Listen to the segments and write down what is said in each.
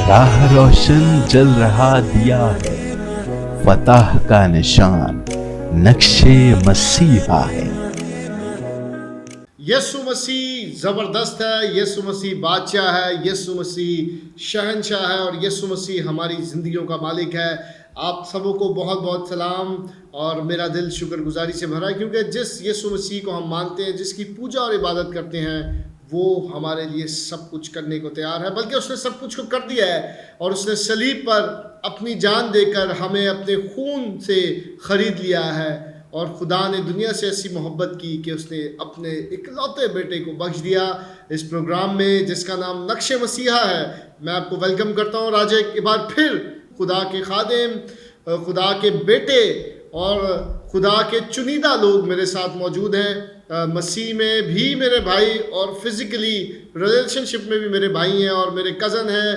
राह रोशन जल रहा दिया है, फतह का निशान नक्शे मसीहा है। यीशु मसीह ज़बरदस्त है, यीशु मसीह बादशाह है, यीशु मसीह शहंशाह है और यीशु मसीह हमारी ज़िंदगियों का मालिक है। आप सबों को बहुत बहुत सलाम और मेरा दिल शुक्रगुजारी से भरा है क्योंकि जिस यीशु मसीह को हम मानते हैं, जिसकी पूजा और इबादत करते हैं, वो हमारे लिए सब कुछ करने को तैयार है, बल्कि उसने सब कुछ को कर दिया है और उसने सलीब पर अपनी जान देकर हमें अपने खून से ख़रीद लिया है। और खुदा ने दुनिया से ऐसी मोहब्बत की कि उसने अपने इकलौते बेटे को बख्श दिया। इस प्रोग्राम में जिसका नाम नक्शे मसीहा है, मैं आपको वेलकम करता हूँ। आज एक बार फिर खुदा के खादिम, खुदा के बेटे और खुदा के चुनिंदा लोग मेरे साथ मौजूद हैं। मसीह में भी मेरे भाई और फिज़िकली रिलेशनशिप में भी मेरे भाई हैं और मेरे कज़न हैं।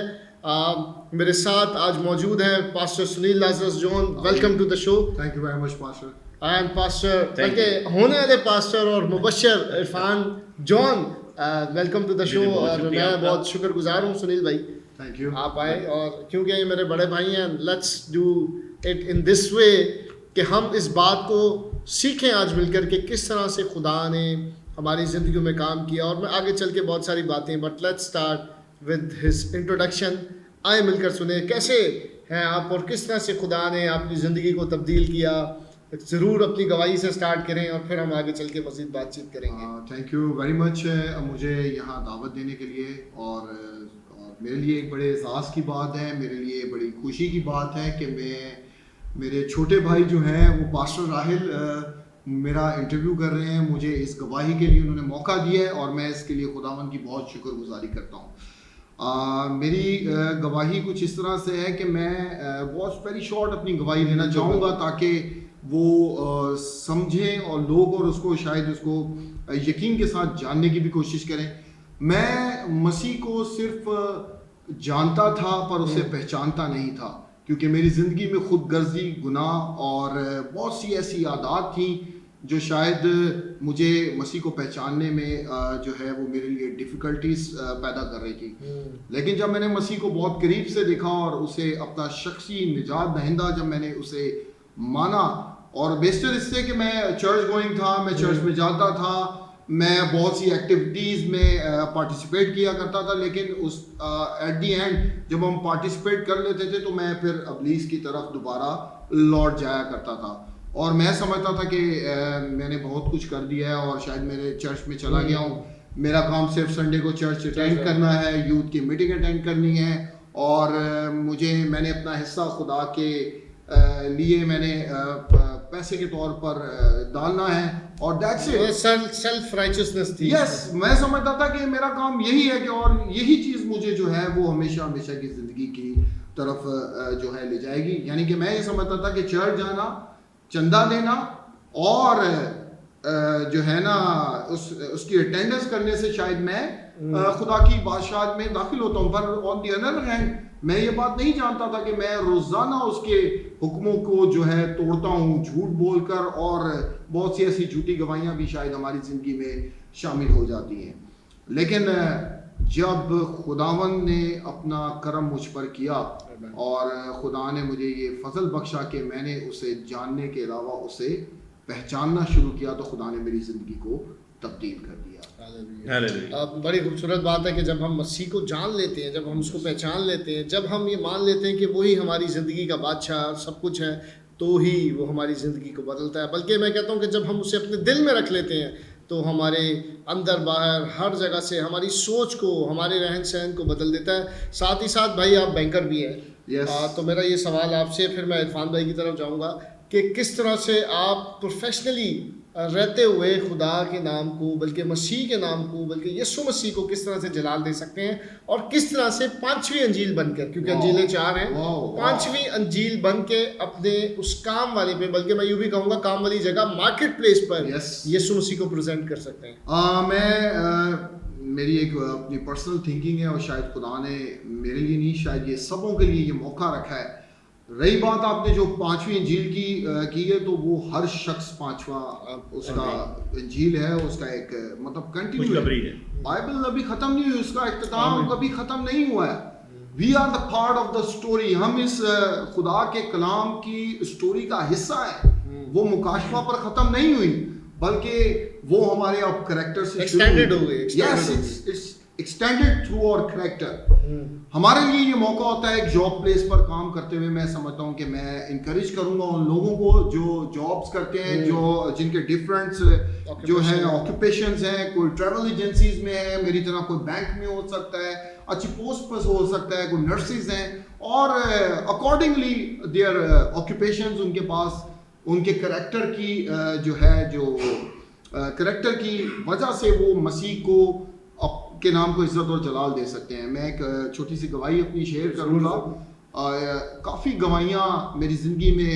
मेरे साथ आज मौजूद हैं pastor Sunil Lazarus John. Welcome to the show. Thank you very much pastor. And pastor बल्कि होने वाले पास्टर और Mubashar Irfan John, welcome to the show. और मैं बहुत शुक्रगुजार हूँ सुनील भाई, थैंक यू आप आए, और क्योंकि ये मेरे बड़े भाई हैं। Let's do it in this way कि हम इस बात को सीखें आज मिलकर के किस तरह से खुदा ने हमारी ज़िंदगी में काम किया, और मैं आगे चल के बहुत सारी बातें, but let's start with his introduction. आए मिलकर सुने कैसे हैं आप और किस तरह से खुदा ने अपनी ज़िंदगी को तब्दील किया। ज़रूर अपनी गवाही से स्टार्ट करें और फिर हम आगे चल के मज़ीद बातचीत करेंगे। थैंक यू वेरी मच मुझे यहाँ दावत देने के लिए, और मेरे लिए एक बड़े एहसास की बात है, मेरे लिए बड़ी खुशी की बात है कि मेरे छोटे भाई जो हैं वो पास्टर राहिल मेरा इंटरव्यू कर रहे हैं। मुझे इस गवाही के लिए उन्होंने मौका दिया है और मैं इसके लिए खुदावन की बहुत शुक्रगुजारी करता हूँ। मेरी गवाही कुछ इस तरह से है कि मैं बहुत वेरी शॉर्ट अपनी गवाही देना चाहूँगा ताकि वो समझें और लोग और उसको शायद उसको यकीन के साथ जानने की भी कोशिश करें। मैं मसीह को सिर्फ जानता था पर उसे पहचानता नहीं था, क्योंकि मेरी ज़िंदगी में खुद गर्जी, गुनाह और बहुत सी ऐसी आदत थी जो शायद मुझे मसीह को पहचानने में जो है वो मेरे लिए डिफ़िकल्टीज पैदा कर रही थी। लेकिन जब मैंने मसीह को बहुत करीब से देखा और उसे अपना शख्सी निजात दहिंदा जब मैंने उसे माना, और बेशतर इससे कि मैं चर्च गोइंग था, मैं चर्च में जाता था, मैं बहुत सी एक्टिविटीज़ में पार्टिसिपेट किया करता था, लेकिन उस एट दी एंड जब हम पार्टिसिपेट कर लेते थे तो मैं फिर अबलीस की तरफ दोबारा लौट जाया करता था और मैं समझता था कि मैंने बहुत कुछ कर दिया है और शायद मेरे चर्च में चला गया हूँ। मेरा काम सिर्फ संडे को चर्च अटेंड करना है, यूथ की मीटिंग अटेंड करनी है, और मैंने अपना हिस्सा खुदा के लिए मैंने पैसे के तौर पर डालना है, और दैट्स इट। सेल्फ राइचियसनेस थी। यस, मैं समझता था कि मेरा काम यही है कि, और यही चीज़ मुझे जो है वो हमेशा हमेशा की ज़िंदगी की तरफ जो है ले जाएगी। यानी कि मैं ये समझता था कि चर्च जाना, चंदा देना और जो है ना उसकी अटेंडेंस करने से शायद मैं खुदा की बादशाहत में दाखिल होता हूँ। पर ऑन दी अदर हैंड मैं ये बात नहीं जानता था कि मैं रोज़ाना उसके हुक्मों को जो है तोड़ता हूँ, झूठ बोलकर, और बहुत सी ऐसी झूठी गवाहियाँ भी शायद हमारी ज़िंदगी में शामिल हो जाती हैं। लेकिन जब खुदावन ने अपना करम मुझ पर किया और खुदा ने मुझे ये फजल बख्शा कि मैंने उसे जानने के अलावा उसे पहचानना शुरू किया, तो खुदा ने मेरी ज़िंदगी को तब्दील कर दिया। बड़ी खूबसूरत बात है कि जब हम मसीह को जान लेते हैं, जब हम उसको पहचान लेते हैं, जब हम ये मान लेते हैं कि वही हमारी ज़िंदगी का बादशाह सब कुछ है, तो ही वो हमारी ज़िंदगी को बदलता है। बल्कि मैं कहता हूँ कि जब हम उसे अपने दिल में रख लेते हैं तो हमारे अंदर बाहर हर जगह से हमारी सोच को, हमारे रहन सहन को बदल देता है। साथ ही साथ भाई आप बैंकर भी हैं। तो मेरा ये सवाल आपसे, फिर मैं इरफान भाई की तरफ जाऊँगा कि किस तरह से आप प्रोफेशनली रहते हुए खुदा के नाम को, बल्कि मसीह के नाम को, बल्कि यीशु मसीह को किस तरह से जलाल दे सकते हैं, और किस तरह से पांचवी अंजील बनकर, क्योंकि अंजीलें 4 हैं, पांचवी अंजील बन के अपने उस काम वाले पे, बल्कि मैं यूँ भी कहूँगा काम वाली जगह, मार्केट प्लेस पर यीशु मसीह को प्रेजेंट कर सकते हैं। मेरी एक अपनी पर्सनल थिंकिंग है, और शायद खुदा ने मेरे लिए नहीं, शायद ये सबों के लिए ये मौका रखा है। रही बात आपने जो पांचवी इंजील की है, तो वो हर शख्स पांचवा उसका इंजील है, उसका एक मतलब कंटिन्यू है। बाइबल अभी ख़त्म नहीं हुई, उसका इख्तिताम कभी ख़त्म नहीं हुआ है। We are the part of the story, हम इस खुदा के कलाम की स्टोरी का हिस्सा है। वो मुकाशफा पर ख़त्म नहीं हुई, बल्कि वो हमारे अब करेक्टर से एक्सटेंडेड हो गई। Yes, it's extended through our character. हमारे लिए ये मौका होता है एक जॉब प्लेस पर काम करते हुए। मैं समझता हूँ कि मैं इंकरेज करूँगा उन लोगों को जो जॉब्स करते हैं, जो जिनके डिफरेंट जो है ऑक्यूपेशंस हैं। कोई ट्रैवल एजेंसीज में है, मेरी तरह कोई बैंक में हो सकता है, अच्छी पोस्ट पर हो सकता है, कोई नर्सेज हैं, और अकॉर्डिंगली देयर ऑक्यूपेशंस उनके पास उनके करेक्टर की जो है जो करेक्टर की वजह से वो मसीह को के नाम को इज्जत और जलाल दे सकते हैं। मैं एक छोटी सी गवाही अपनी शेयर करूँगा। काफ़ी गवाहियाँ मेरी ज़िंदगी में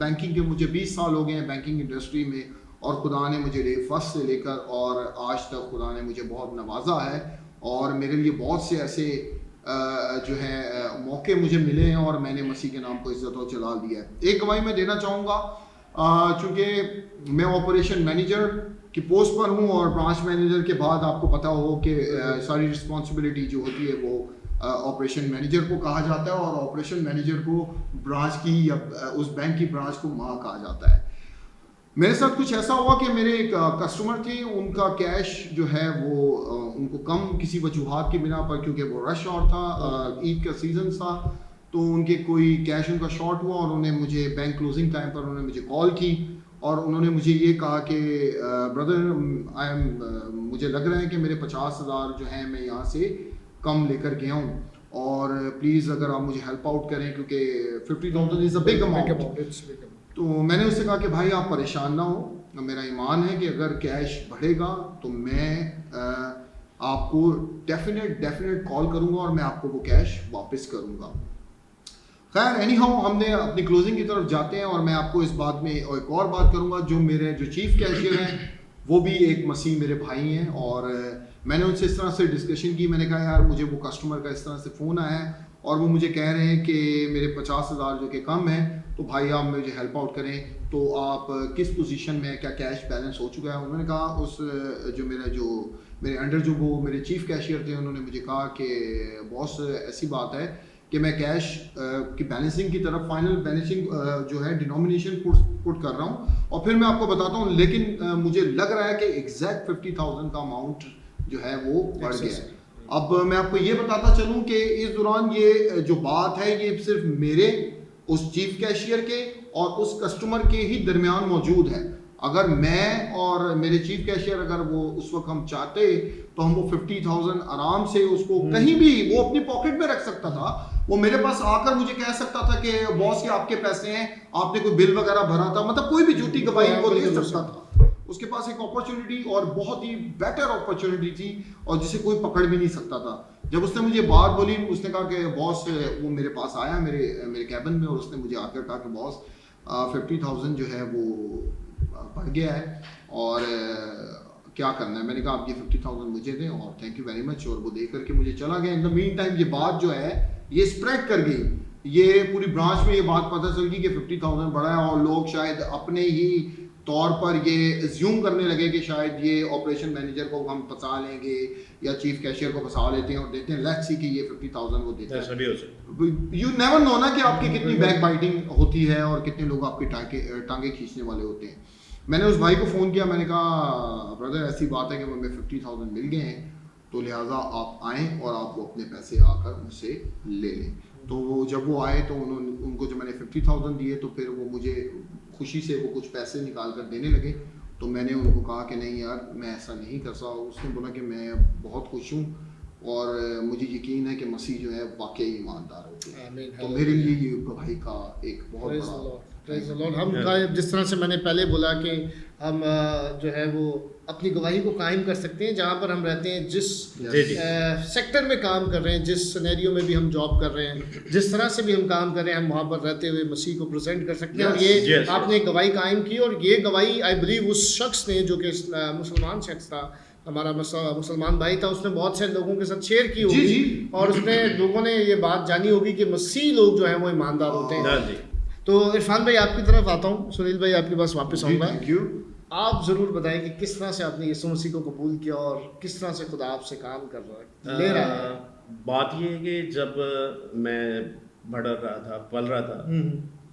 बैंकिंग के मुझे 20 साल हो गए हैं बैंकिंग इंडस्ट्री में, और खुदा ने मुझे फर्स्ट से लेकर और आज तक खुदा ने मुझे बहुत नवाजा है, और मेरे लिए बहुत से ऐसे जो है मौके मुझे मिले हैं, और मैंने मसीह के नाम को इज्जत और जलाल दिया है। एक गवाही मैं देना चाहूँगा, चूँकि मैं ऑपरेशन मैनेजर की पोस्ट पर हूँ, और ब्रांच मैनेजर के बाद आपको पता हो कि सारी रिस्पॉन्सिबिलिटी जो होती है वो ऑपरेशन मैनेजर को कहा जाता है, और ऑपरेशन मैनेजर को ब्रांच की या उस बैंक की ब्रांच को माँ कहा जाता है। मेरे साथ कुछ ऐसा हुआ कि मेरे एक कस्टमर थे, उनका कैश जो है वो उनको कम किसी वजूहात की बिना पर, क्योंकि वो रश और था, ईद का सीज़न था, तो उनके कोई कैश उनका शॉर्ट हुआ, और उन्होंने मुझे बैंक क्लोजिंग टाइम पर उन्होंने मुझे कॉल की, और उन्होंने मुझे ये कहा कि ब्रदर मुझे लग रहा है कि मेरे 50,000 जो है मैं यहाँ से कम लेकर गया हूँ, और प्लीज़ अगर आप मुझे हेल्प आउट करें, क्योंकि 50,000 इज़ अ बिग अमाउंट। तो मैंने उससे कहा कि भाई आप परेशान ना हो, मेरा ईमान है कि अगर कैश बढ़ेगा तो मैं आपको डेफिनेट कॉल करूँगा, और मैं आपको वो कैश वापस करूँगा। खैर एनी हाउ हमने अपनी क्लोजिंग की तरफ जाते हैं, और मैं आपको इस बात में एक और बात करूँगा। जो मेरे जो चीफ कैशियर हैं वो भी एक मसीह मेरे भाई हैं, और मैंने उनसे इस तरह से डिस्कशन की। मैंने कहा यार मुझे वो कस्टमर का इस तरह से फ़ोन आया है, और वो मुझे कह रहे हैं कि मेरे 50,000 जो कि कम है, तो भाई आप मुझे हेल्प आउट करें, तो आप किस पोजीशन में, क्या कैश बैलेंस हो चुका है। उन्होंने कहा उस जो मेरे अंडर जो वो मेरे चीफ कैशियर थे, उन्होंने मुझे कहा कि बॉस ऐसी बात है कि मैं कैश की बैलेंसिंग की तरफ फाइनल बैलेंसिंग जो है डिनोमिनेशन पुट कर रहा हूँ, और फिर मैं आपको बताता हूँ, लेकिन मुझे लग रहा है कि एग्जैक्ट 50,000 का अमाउंट जो है वो बढ़ गया है। अब मैं आपको ये बताता चलूँ कि इस दौरान ये जो बात है ये सिर्फ मेरे उस चीफ कैशियर के और उस कस्टमर के ही दरमियान मौजूद है। अगर मैं और मेरे चीफ कैशियर अगर वो उस वक्त हम चाहते तो हम वो 50,000 आराम से उसको कहीं भी वो अपनी पॉकेट में रख सकता था। वो मेरे पास आकर मुझे कह सकता था कि बॉस ये आपके पैसे हैं, आपने कोई बिल वगैरह भरा था, मतलब कोई भी झूठी गवाही को दे सकता था। उसके पास एक अपॉर्चुनिटी और बहुत ही बेटर अपॉर्चुनिटी थी, और जिसे कोई पकड़ भी नहीं सकता था। जब उसने मुझे बात बोली, उसने कहा कि बॉस वो मेरे पास आया मेरे कैबिन में, और उसने मुझे आकर कहा कि बॉस 50,000 जो है वो बढ़ गया है, और क्या करना है। मैंने कहा आप ये 50,000 मुझे दें और थैंक यू वेरी मच, और वो दे करके मुझे चला गया। इन द मीन टाइम ये बात जो है ये स्प्रेड कर गई, ये पूरी ब्रांच में ये बात पता चल गई कि 50,000 बढ़ा है, और लोग शायद अपने ही तौर पर ये एज्यूम करने लगे कि शायद ये ऑपरेशन मैनेजर को हम फंसा लेंगे या चीफ कैशियर को फंसा लेते हैं और देते हैं, लेट्स सी कि ये 50,000 वो देता है। यू नेवर नो ना कि आपकी कितनी बैक बाइटिंग होती है और कितने लोग आपकी टांगे खींचने वाले होते हैं। मैंने उस भाई को फ़ोन किया, मैंने कहा ब्रदर ऐसी बात है कि हमें 50,000 मिल गए हैं, तो लिहाजा आप आएँ और आप वो अपने पैसे आकर मुझसे ले लें। तो जब वो आए तो उनको जब मैंने 50,000 दिए, तो फिर वो मुझे खुशी से वो कुछ पैसे निकाल कर देने लगे। तो मैंने उनको कहा कि नहीं यार मैं ऐसा नहीं कर सकता। उसने बोला कि मैं बहुत खुश हूँ और मुझे यकीन है कि मसीह जो है वाकई ईमानदार होते हैं। तो मेरे लिए ये गवाही का एक बहुत बड़ा हम जिस तरह से मैंने पहले बोला कि हम जो है वो अपनी गवाही को कायम कर सकते हैं जहाँ पर हम रहते हैं, जिस सेक्टर में काम कर रहे हैं, जिस सिनेरियो में भी हम जॉब कर रहे हैं, जिस तरह से भी हम काम कर रहे हैं, हम वहाँ पर रहते हुए मसीह को प्रेजेंट कर सकते हैं। और ये आपने एक गवाही कायम की, और ये गवाही आई बिलीव उस शख्स ने जो कि मुसलमान शख्स था, हमारा मुसलमान भाई था, उसने बहुत से लोगों के साथ शेयर की होगी, और उसने लोगों ने ये बात जानी होगी कि मसीह लोग जो है वो ईमानदार होते हैं। तो इरफान भाई आपकी तरफ आता हूँ, सुनील भाई आपके पास वापस आऊँगा। आप ज़रूर बताएं कि किस तरह से आपने यीशु मसीह को कबूल किया और किस तरह से खुदा आपसे काम कर रहा है, ले रहा है। बात ये है कि जब मैं पल रहा था,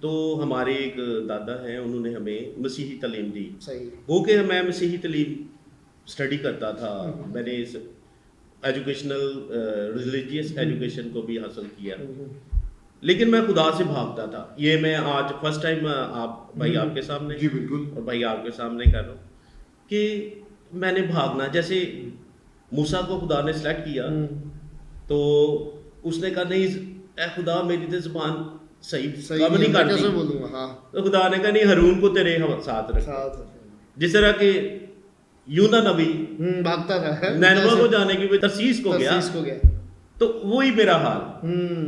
तो हमारे एक दादा हैं, उन्होंने हमें मसीही तालीम दी। सही। वो कि मैं मसीही तालीम स्टडी करता था, मैंने इस एजुकेशनल रिलीजियस एजुकेशन को भी हासिल किया, लेकिन मैं खुदा से भागता था। ये मैं आज फर्स्ट टाइम आप भाई आपके सामने, जी बिल्कुल, और भाई आपके सामने कर रहा हूँ कि मैंने भागना, जैसे मूसा को खुदा ने सेलेक्ट किया तो उसने कहा नहीं ए खुदा मेरी तो जुबान सही काम नहीं मैं कैसे करती, बोलूंगा। हाँ, तो खुदा ने कहा नहीं हरून को तेरे साथ रख। साथ जिस तरह के यूना नबी भागता था नैनवा को जाने की भी तरसीस को गया, तरसीस को गया। तो वही मेरा हाल। हम्म,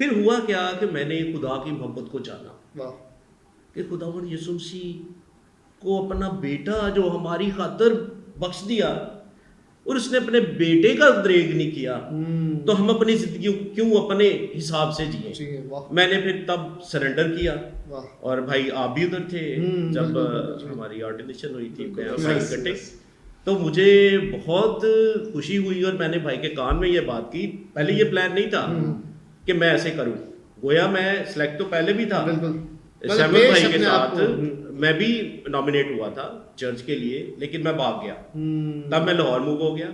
फिर हुआ क्या कि मैंने खुदा की मोहब्बत को जाना वाह, कि खुदावन यीशु मसीह को अपना बेटा जो हमारी खातिर बख्श दिया, और उसने अपने बेटे का दरेग नहीं किया, तो हम अपनी जिंदगी क्यों अपने हिसाब से जिए। जी, वाह, मैंने फिर तब सरेंडर किया, वाह, और भाई आप भी उधर थे जब बिल्कुल। हमारी ऑर्डिनेशन हुई थी, बिल्कुल, मैं और भाई yes, इकट्ठे। yes. तो मुझे बहुत खुशी हुई, और मैंने भाई के कान में ये बात की। पहले ये प्लान नहीं था कि मैं ऐसे करूं, गोया मैं सिलेक्ट तो पहले भी था बिल्कुल। सैमुअल पेश भाई के अपने आप साथ, को, मैं भी नॉमिनेट हुआ था चर्च के लिए, लेकिन मैं भाग गया। तब मैं लाहौर मूव हो गया।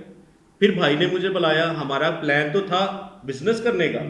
फिर भाई ने मुझे बुलाया, हमारा प्लान तो था बिजनेस करने का,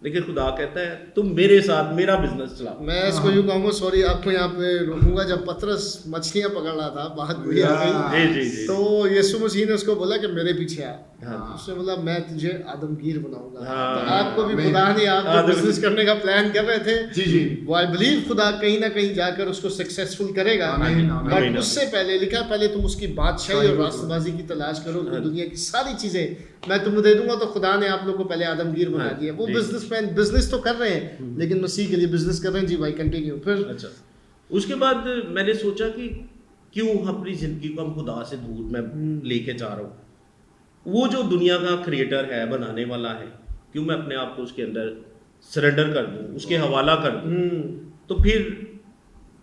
लेकिन खुदा कहता है तुम मेरे साथ मेरा बिजनेस चलाओ। मैं इसको यूँ कहूँगा, सॉरी आपको यहाँ पे रोकूंगा, जब पतरस मछलियाँ पकड़ रहा था, बात हुई आ गई, जी जी जी। तो यीशु मसीह ने उसको बोला कि मेरे पीछे आ। हाँ। उसने बोला मैं तुझे आदमगीर बनाऊंगा। हाँ। तो आपको भी आमीन। खुदा ने, आप जो आदम- बिजनेस करने का प्लान कर रहे थे, जी जी, वो आई बिलीव खुदा कहीं ना कहीं जाकर उसको सक्सेसफुल करेगा। आमीन, आमीन। बट उससे पहले लिखा, पहले तुम उसकी बादशाही सही और बात। रास्तबाजी की तलाश करो, तो दुनिया की सारी चीजें मैं तुम्हें दे दूंगा। तो खुदा ने आप लोग को पहले आदमगीर बना हाँ, दिया। वो जी। बिजनेसमैन बिजनेस तो कर रहे हैं, लेकिन मसीह के लिए बिजनेस कर रहे हैं। जी भाई कंटिन्यू। फिर अच्छा, उसके बाद मैंने सोचा कि क्यों अपनी जिंदगी को हम खुदा से दूर मैं लेके जा रहा हूँ। वो जो दुनिया का क्रिएटर है, बनाने वाला है, क्यों मैं अपने आप को उसके अंदर सरेंडर कर दूँ, उसके हवाला कर दूँ। तो फिर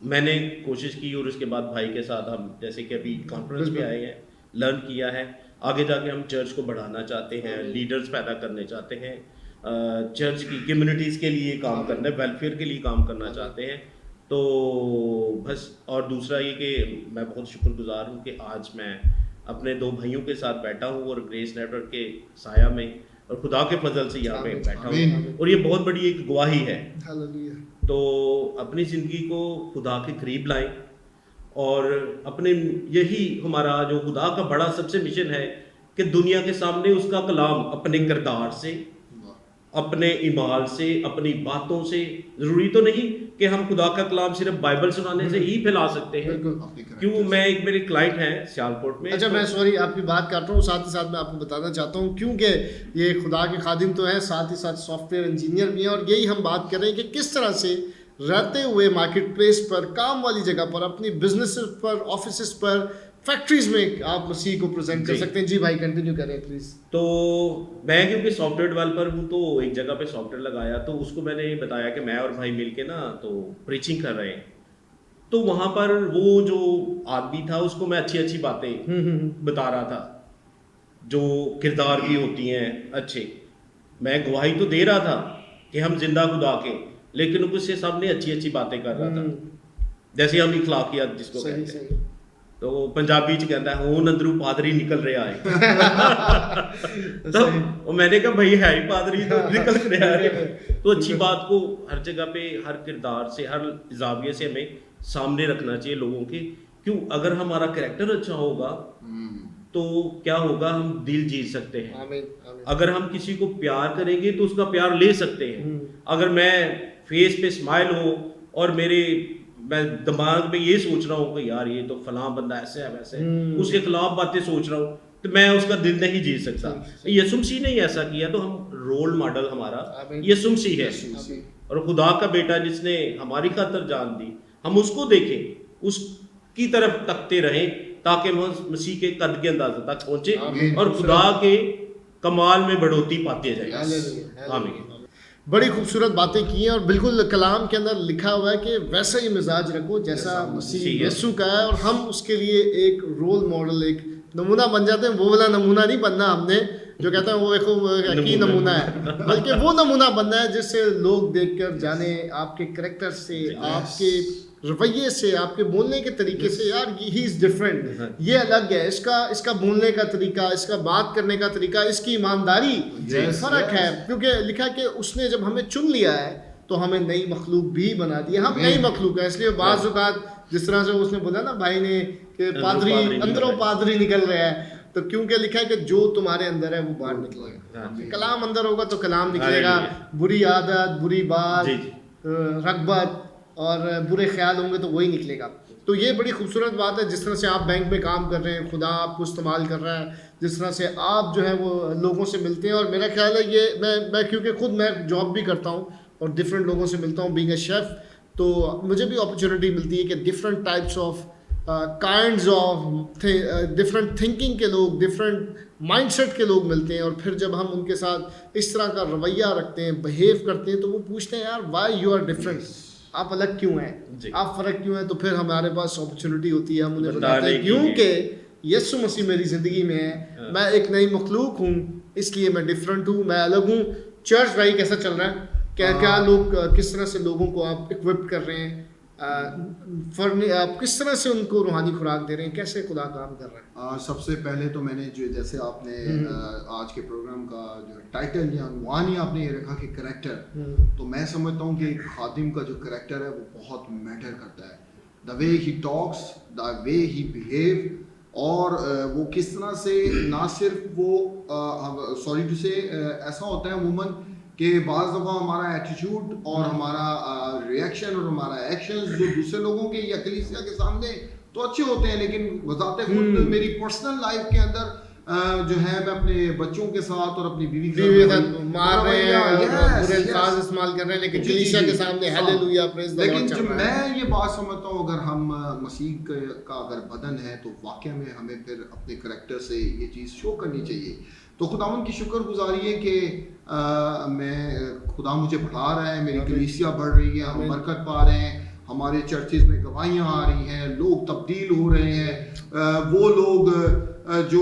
मैंने कोशिश की, और उसके बाद भाई के साथ हम जैसे कि अभी कॉन्फ्रेंस पे आए हैं, लर्न किया है, आगे जाके हम चर्च को बढ़ाना चाहते हैं, लीडर्स पैदा करने चाहते हैं, चर्च की कम्युनिटीज़ के लिए काम करना है, वेलफेयर के लिए काम करना चाहते हैं। तो बस, और दूसरा ये कि मैं बहुत शुक्रगुजार हूँ कि आज मैं अपने दो भाइयों के साथ बैठा हूँ, और ग्रेस नेटवर्क के साया में और खुदा के फजल से यहाँ पे आमीन, बैठा आमीन। हूँ, और ये बहुत बड़ी एक गवाही है। हालेलुया। तो अपनी ज़िंदगी को खुदा के करीब लाएं, और अपने, यही हमारा जो खुदा का बड़ा सबसे मिशन है कि दुनिया के सामने उसका कलाम अपने किरदार से, अपने ईमाल से, अपनी बातों से, ज़रूरी तो नहीं कि हम खुदा का कलाम सिर्फ बाइबल सुनाने से ही फैला सकते हैं। बिल्कुल। क्यों, मैं एक मेरे क्लाइंट हैं सियालकोट में। अच्छा, मैं सॉरी आपकी बात काट रहा हूँ, साथ ही साथ मैं आपको बताना चाहता हूँ, क्योंकि ये खुदा के खादिम तो हैं, साथ ही साथ सॉफ्टवेयर इंजीनियर भी हैं, और यही हम बात कर रहे हैं कि किस तरह से रहते हुए मार्केट प्लेस पर, काम वाली जगह पर, अपनी बिजनेस पर, ऑफिस पर, फैक्ट्रीज में आप मसीह को प्रेजेंट कर जी। सकते हैं। जी भाई कंटिन्यू करें प्लीज। तो मैं क्योंकि सॉफ्टवेयर डेवलपर हूँ, तो एक जगह पे सॉफ्टवेयर लगाया, तो उसको मैंने बताया कि मैं और भाई मिलके ना तो प्रीचिंग कर रहे हैं। तो वहाँ पर वो जो आदमी था, उसको मैं अच्छी अच्छी बातें बता रहा था, जो किरदार की होती हैं अच्छे। मैं गवाही तो दे रहा था कि हम जिंदा खुदा के, लेकिन उसके सामने अच्छी अच्छी बातें कर रहा था, जैसे हम इखलाकियात जिसको सही कहते हैं। सही। तो पंजाबी च कहता है हुन अंदरू पादरी निकल रहा है। तो मैंने कहा भाई है ही पादरी तो निकल रहा है। तो अच्छी बात को हर जगह पे, हर किरदार से, हर जाविये से हमें सामने रखना चाहिए लोगों के। क्यों, अगर हमारा कैरेक्टर अच्छा होगा तो क्या होगा, हम दिल जीत सकते हैं। आमीन, आमीन। अगर हम किसी को प्यार करेंगे तो उसका प्यार ले सकते हैं। अगर मैं फेस पे स्माइल हो और मैं दिमाग में ये सोच रहा हूँ कि यार ये तो फलां बंदा ऐसे है वैसे है, उसके खिलाफ बातें सोच रहा हूँ, तो मैं उसका दिल नहीं जीत सकता। यीशु मसीह ने ऐसा किया, तो हम रोल मॉडल हमारा आमीन। यीशु मसीह है, आमीन। और खुदा का बेटा जिसने हमारी खातिर जान दी, हम उसको देखें, उसकी तरफ तकते रहें, ताकि हम मसीह के कद के अंदाजे तक पहुंचे आमीन। और खुदा के कमाल में बढ़ोतरी पाते जाए। हालेलुया, आमीन। बड़ी खूबसूरत बातें की हैं, और बिल्कुल कलाम के अंदर लिखा हुआ है कि वैसा ही मिजाज रखो जैसा मसीह यीशु का है, और हम उसके लिए एक रोल मॉडल, एक नमूना बन जाते हैं। वो वाला नमूना नहीं बनना हमने, जो कहते हैं वो एक की नमूना है, बल्कि वो नमूना बनना है जिससे लोग देखकर जाने आपके करेक्टर से, आपके रवैये से, आपके बोलने के तरीके से, यार ही इज़ डिफरेंट, ये अलग है, इसका बोलने का तरीका, इसका बात करने का तरीका, इसकी ईमानदारी, फ़र्क है। क्योंकि लिखा है कि उसने जब हमें चुन लिया है तो हमें नई मखलूक भी बना दी, हम नई मखलूक है। इसलिए बाज़ औक़ात जिस तरह से उसने बोला ना भाई ने कि पादरी अंदरों पादरी निकल रहा है, तो क्योंकि लिखा है कि जो तुम्हारे अंदर है वो बाहर निकलेगा। कलाम अंदर होगा तो कलाम निकलेगा, बुरी आदत, बुरी बात, रग़बत और बुरे ख्याल होंगे तो वही निकलेगा। तो ये बड़ी खूबसूरत बात है, जिस तरह से आप बैंक में काम कर रहे हैं, खुदा आपको इस्तेमाल कर रहा है, जिस तरह से आप जो है वो लोगों से मिलते हैं। और मेरा ख्याल है ये मैं क्योंकि खुद मैं जॉब भी करता हूँ और डिफरेंट लोगों से मिलता हूँ बीइंग अ शेफ़, तो मुझे भी अपॉर्चुनिटी मिलती है कि different types of kinds of different thinking के लोग, डिफरेंट माइंडसेट के लोग मिलते हैं। और फिर जब हम उनके साथ इस तरह का रवैया रखते हैं, बिहेव करते हैं, तो वो पूछते हैं यार वाई यू आर डिफरेंट, आप अलग क्यों हैं, आप फ़र्क क्यों हैं। तो फिर हमारे पास अपॉर्चुनिटी होती है, हम उन्हें बताते हैं क्योंकि यीशु मसीह मेरी ज़िंदगी में है, मैं एक नई मखलूक हूँ, इसलिए मैं डिफरेंट हूँ, मैं अलग हूँ। चर्च भाई कैसा चल रहा है, क्या लोग किस तरह से लोगों को आप इक्विप कर रहे हैं, आप किस तरह से उनको रूहानी खुराक दे रहे हैं, कैसे खुदा काम कर रहा है? सबसे पहले तो मैंने जो जैसे आपने आज के प्रोग्राम का जो टाइटल या unवान ही आपने ये रखा कि करेक्टर, तो मैं समझता हूँ कि एक खादिम का जो करेक्टर है वो बहुत मैटर करता है। The way he talks, the way he behave, और वो किस तरह से ना सिर्फ वो सॉरी टू से ऐसा होता है अमूमन कि बाज़ दफ़ा हमारा एटीट्यूड और हमारा रिएक्शन और हमारा एक्शंस जो दूसरे लोगों के या कलीसिया के सामने तो अच्छे होते हैं, लेकिन बज़ाते खुद मेरी पर्सनल लाइफ के अंदर जो है मैं अपने बच्चों के साथ और अपनी बीवी के साथ मार रहे हैं, बुरे अल्फाज इस्तेमाल कर रहे हैं, लेकिन कलीसिया के सामने हालेलुया प्रेज़ द लॉर्ड। लेकिन जब मैं ये बात समझता हूँ, अगर हम मसीह का अगर बदन है तो वाकई में हमें फिर अपने करैक्टर से ये चीज़ शो करनी चाहिए। तो खुदावन की शुक्रगुजारी है कि मैं खुदा मुझे बढ़ा रहा है, मेरी कलीसिया बढ़ रही है, हम बरकत पा रहे हैं, हमारे चर्चेज में गवाहियाँ आ रही हैं, लोग तब्दील हो रहे हैं। वो लोग जो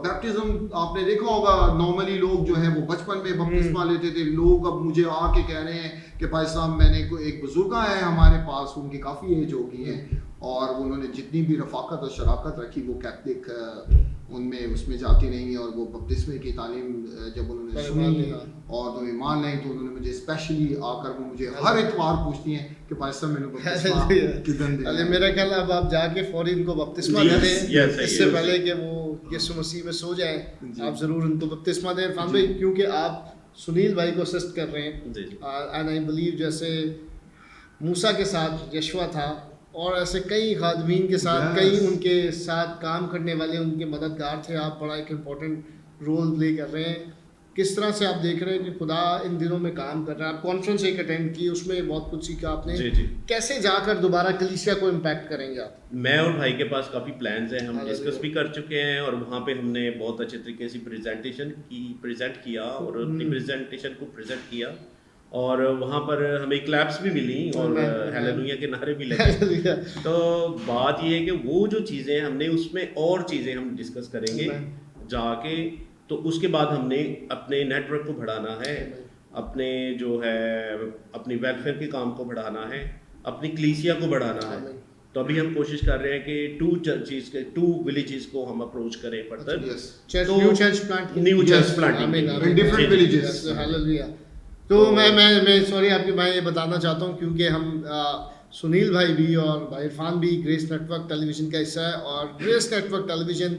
बैप्टिज्म आपने देखा होगा, नॉर्मली लोग जो है वो बचपन में बपतिस्मा लेते थे, लोग अब मुझे आके कह रहे हैं कि भाई साहब मैंने एक बुजुर्ग है हमारे पास, उनकी काफ़ी एज हो गई है और उन्होंने जितनी भी रफाकत और शराकत रखी वो कैथलिक उनमें उसमें जाती नहीं है, और वो बपतिस्मे की तालीम जब उन्होंने सुनी और तो ईमान लाई तो उन्होंने मुझे स्पेशली आकर वो मुझे हर इतवार पूछती हैं कि भाई साहब मैंने बपतिस्मा किधर दे। अरे मेरा ख्याल अब आप जाके फौरी इनको बपतिस्मा दे दें, इससे पहले कि वो यीशु मसीह में सो जाएं, आप ज़रूर उनको बपतिस्मा दें इरफान भाई, क्योंकि आप सुनील भाई को असिस्ट कर रहे हैं। एंड आई बिलीव जैसे मूसा के साथ यशवा था और ऐसे कई खादमीन के साथ कई उनके साथ काम करने वाले उनके मददगार थे, आप बड़ा एक इम्पोर्टेंट रोल प्ले कर रहे हैं। किस तरह से आप देख रहे हैं कि खुदा इन दिनों में काम कर रहा है? आप कॉन्फ्रेंस एक अटेंड की, उसमें बहुत कुछ सीखा आपने, कैसे जाकर दोबारा कलीसिया को इम्पैक्ट करेंगे आप? मैं और भाई के पास काफ़ी प्लान्स हैं, हम डिस्कस भी कर चुके हैं और वहाँ पे हमने बहुत अच्छे तरीके से प्रेजेंट किया और अपनी प्रेजेंटेशन को प्रेजेंट किया, और वहाँ पर हमें क्लैप्स भी मिली और हालेलुया के नारे भी लगे। तो बात ये है कि वो जो चीज़ें हमने उसमें और चीज़ें हम डिस्कस करेंगे जाके, तो उसके बाद हमने अपने नेटवर्क को बढ़ाना है, अपने जो है अपनी वेलफेयर के काम को बढ़ाना है, अपनी कलीसिया को बढ़ाना है। तो अभी हम कोशिश कर रहे हैं कि 2 चर्चेस के 2 विलेजेस को हम अप्रोच करें further, new church planting in different villages. Hallelujah. तो मैं सॉरी आपकी मैं ये बताना चाहता हूँ क्योंकि हम सुनील भाई भी और भाई इरफान भी ग्रेस नेटवर्क टेलीविज़न का हिस्सा है, और grace network television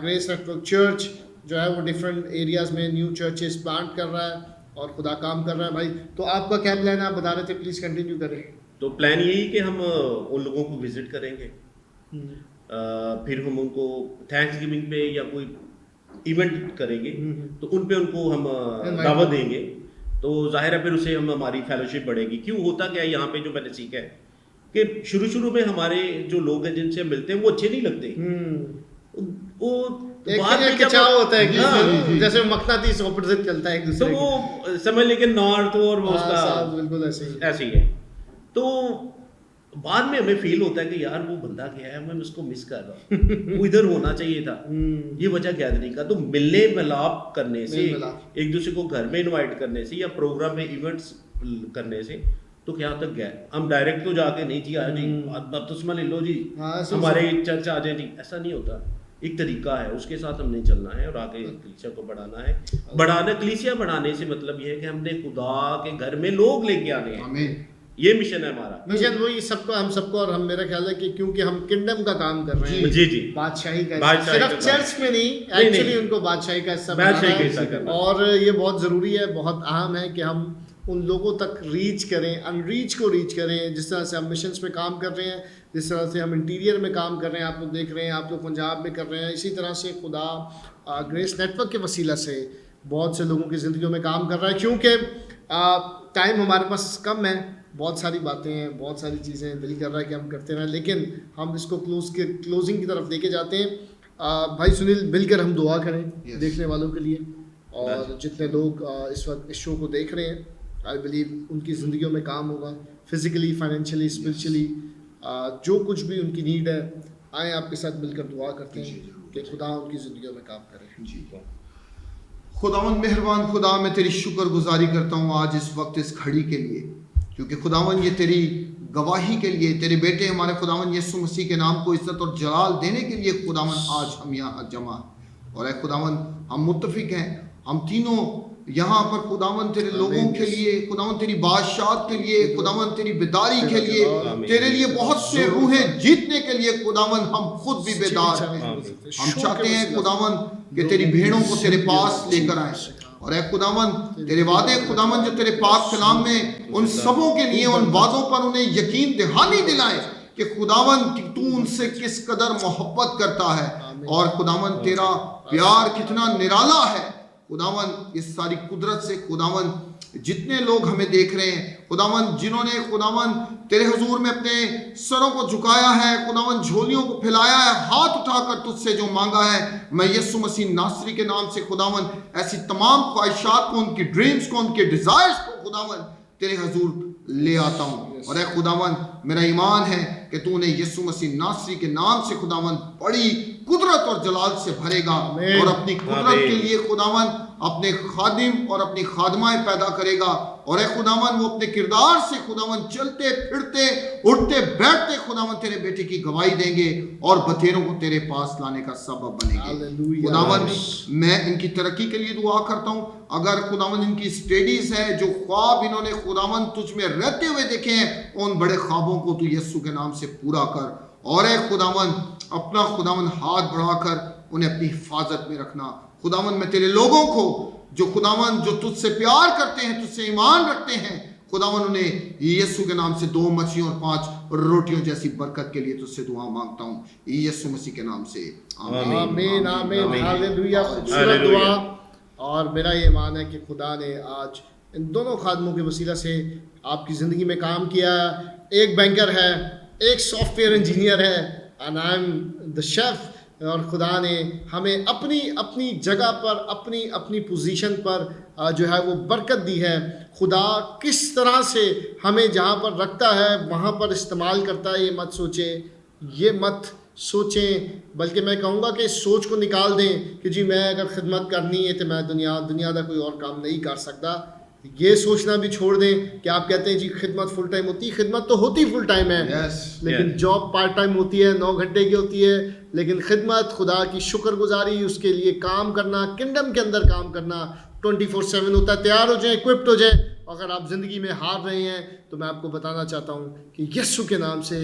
grace network church जो है वो डिफरेंट एरियाज़ में न्यू चर्चेस प्लांट कर रहा है और खुदा काम कर रहा है। भाई तो आपका क्या प्लान है, आप बता रहे थे, प्लीज़ कंटिन्यू करें। तो प्लान यही कि हम उन लोगों को विजिट करेंगे, फिर हम उनको थैंक्स गिविंग पे या कोई इवेंट करेंगे तो उन पे उनको हम दावत देंगे, तो जाहिर है फिर उसे हम हमारी फेलोशिप बढ़ेगी। क्यों होता क्या है यहाँ पे जो मैंने सीखा है कि शुरू में हमारे जो लोग हैं जिनसे हम मिलते हैं वो अच्छे नहीं लगते, वो बाद में क्या होता है कि जैसे मकनातीस ऑपोजिट चलता है एक दूसरे, तो वो समझ लेके नॉर्थ और वो उसका बिल्कुल ऐसे ही है। तो बाद में हमें फील होता है कि यार वो बंदा क्या है, मैं उसको मिस कर रहा हूँ, वो इधर होना चाहिए था। ये वजह गैदरिंग का। तो मिलने मिलाप करने से, एक दूसरे को घर में इनवाइट करने से या प्रोग्राम में इवेंट्स करने से तो क्या तक गए, हम डायरेक्ट तो जाके नहीं जी आए जी बपतिस्मा ले लो जी, हमारे चर्च आ जाए जी, ऐसा नहीं होता। एक तरीका है, उसके साथ हमने चलना है और आगे कलीसिया को बढ़ाना है। कलीसिया बढ़ाने से मतलब ये है कि हमने खुदा के घर में लोग लेके आने हैं। ये मिशन है हमारा। मिशन वही सबको, हम सबको, और हम, मेरा ख्याल है कि क्योंकि हम किंगडम का काम कर रहे हैं, जी जी, बादशाही का, सिर्फ चर्च में नहीं, एक्चुअली उनको बादशाही का हिस्सा बनाना है। और ये बहुत ज़रूरी है, बहुत अहम है कि हम उन लोगों तक रीच करें, अनरीच को रीच करें। जिस तरह से हम मिशंस में काम कर रहे हैं, जिस तरह से हम इंटीरियर में काम कर रहे हैं, आप लोग देख रहे हैं, आप लोग पंजाब में कर रहे हैं, इसी तरह से खुदा ग्रेस नेटवर्क के वसीला से बहुत से लोगों की ज़िंदगियों में काम कर रहा है। क्योंकि टाइम हमारे पास कम है, बहुत सारी बातें हैं, बहुत सारी चीज़ें, दिल कर रहा है कि हम करते रहें, लेकिन हम इसको क्लोजिंग की तरफ लेके जाते हैं। भाई सुनील, मिलकर हम दुआ करें देखने वालों के लिए, और जितने लोग इस वक्त इस शो को देख रहे हैं, आई बिलीव उनकी ज़िंदगियों में काम होगा, फिज़िकली, फाइनेंशियली, स्पिरिचुअली, जो कुछ भी उनकी नीड है, आए आपके साथ मिलकर दुआ करते हैं कि खुदा उनकी ज़िंदगियों में काम करे। जी खुदावन मेहरबान खुदा, मैं तेरी शुक्रगुजारी करता हूँ आज इस वक्त इस घड़ी के लिए, क्योंकि खुदावन ये तेरी गवाही के लिए, तेरे बेटे हमारे खुदावन यीशु मसीह के नाम को इज्जत और जलाल देने के लिए खुदावन आज हम यहाँ जमा। और खुदावन हम मुत्तफिक हैं, हम तीनों यहाँ पर खुदावन तेरे लोगों के लिए, खुदावन तेरी बादशाहत के लिए, खुदावन तेरी बेदारी के लिए, तेरे लिए बहुत से रूहें जीतने के लिए खुदावन हम खुद भी बेदार हैं। हम चाहते हैं खुदावन कि तेरी भेड़ों को तेरे पास लेकर आए, और खुदावन तेरे वादे खुदावन जो तेरे पाक कलाम में उन सबों के लिए, उन वादों पर उन्हें यकीन दहानी दिलाए कि खुदावन तू उनसे किस कदर मोहब्बत करता है, और खुदावन तेरा प्यार कितना निराला है। खुदावन इस सारी कुदरत से खुदावन जितने लोग हमें देख रहे हैं खुदावन, जिन्होंने खुदावन तेरे हुजूर में अपने सरों को झुकाया है, खुदावन झोलियों को फैलाया है, हाथ उठाकर तुझसे जो मांगा है, मैं यीशु मसीह नासरी के नाम से खुदावन ऐसी तमाम ख्वाहिशात को, उनकी ड्रीम्स को, उनके डिजायर्स को खुदावन तेरे हुजूर ले आता हूँ। और खुदावन मेरा ईमान है कि तूने यीशु मसीह नासरी के नाम से खुदावन बड़ी कुदरत और जलाल से भरेगा, और अपनी कुदरत के लिए खुदावन अपने खादिम और अपनी खादमाएं पैदा करेगा, और खुदावन वो अपने किरदार से खुदावन चलते फिरते उठते बैठते खुदावन तेरे बेटे की गवाही देंगे और बतेरों को तेरे पास लाने का सबब बनेंगे। खुदावन मैं इनकी तरक्की के लिए दुआ करता हूँ। अगर खुदावन इनकी स्टडीज है, जो ख्वाब इन्होंने खुदावन तुझ में रहते हुए देखे हैं, उन बड़े ख्वाबों को तू यीशु के नाम से पूरा कर, और खुदावन अपना खुदावन हाथ बढ़ाकर उन्हें अपनी हिफाजत में रखना। खुदावन मैं तेरे लोगों को जो खुदावन जो तुझसे प्यार करते हैं, तुझसे ईमान रखते हैं, खुदावन उन्हें यीशु के नाम से 2 मछलियों और 5 रोटियों जैसी बरकत के लिए तुझसे दुआ मांगता हूँ यीशु मसीह के नाम से, आमीन आमीन हालेलुया। खूबसूरत दुआ। और मेरा ये ईमान है कि खुदा ने आज इन दोनों खादमों के वसीला से आपकी ज़िंदगी में काम किया। एक बैंकर है, एक सॉफ्टवेयर इंजीनियर है, and I am the chef. और खुदा ने हमें अपनी अपनी जगह पर, अपनी अपनी पोजीशन पर जो है वो बरकत दी है। खुदा किस तरह से हमें जहाँ पर रखता है वहाँ पर इस्तेमाल करता है, ये मत सोचें, बल्कि मैं कहूँगा कि इस सोच को निकाल दें कि जी मैं अगर खिदमत करनी है तो मैं दुनिया का कोई और काम नहीं कर सकता। ये सोचना भी छोड़ दें कि आप कहते हैं जी खिदमत फुल टाइम होती है। खिदमत तो होती फुल टाइम है, लेकिन जॉब पार्ट टाइम होती है, 9 घंटे की होती है। लेकिन खिदमत, खुदा की शुक्रगुजारी, उसके लिए काम करना, किंगडम के अंदर काम करना 24/7 होता है। तैयार हो जाए, इक्विप्ड हो जाए। अगर आप ज़िंदगी में हार रहे हैं तो मैं आपको बताना चाहता हूँ कि यीशु के नाम से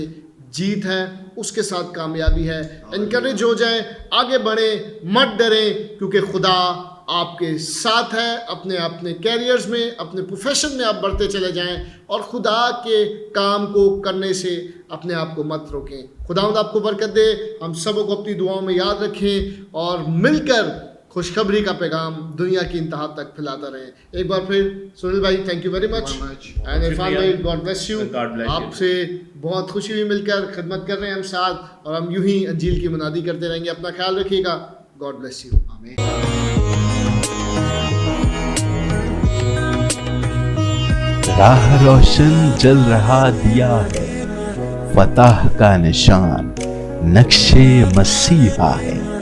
जीत है, उसके साथ कामयाबी है। इनकरेज हो जाए, आगे बढ़े, मत डरें, क्योंकि खुदा आपके साथ है। अपने कैरियर्स में, अपने प्रोफेशन में आप बढ़ते चले जाएं, और खुदा के काम को करने से अपने आप को मत रोकें। खुदावंद आपको बरकत दे। हम सबों को अपनी दुआओं में याद रखें और मिलकर खुशखबरी का पैगाम दुनिया की इंतहा तक फैलाता रहें। एक बार फिर सुनील भाई, thank you very much, and Irfan भाई, गॉड ब्लेस यू। आपसे बहुत खुशी हुई मिलकर, खिदमत कर रहे हैं हम साथ, और हम यूं ही अंजील की मुनादी करते रहेंगे। अपना ख्याल रखिएगा। God bless you. राह रोशन जल रहा दिया है, फतह का निशान नक्शे मसीहा है।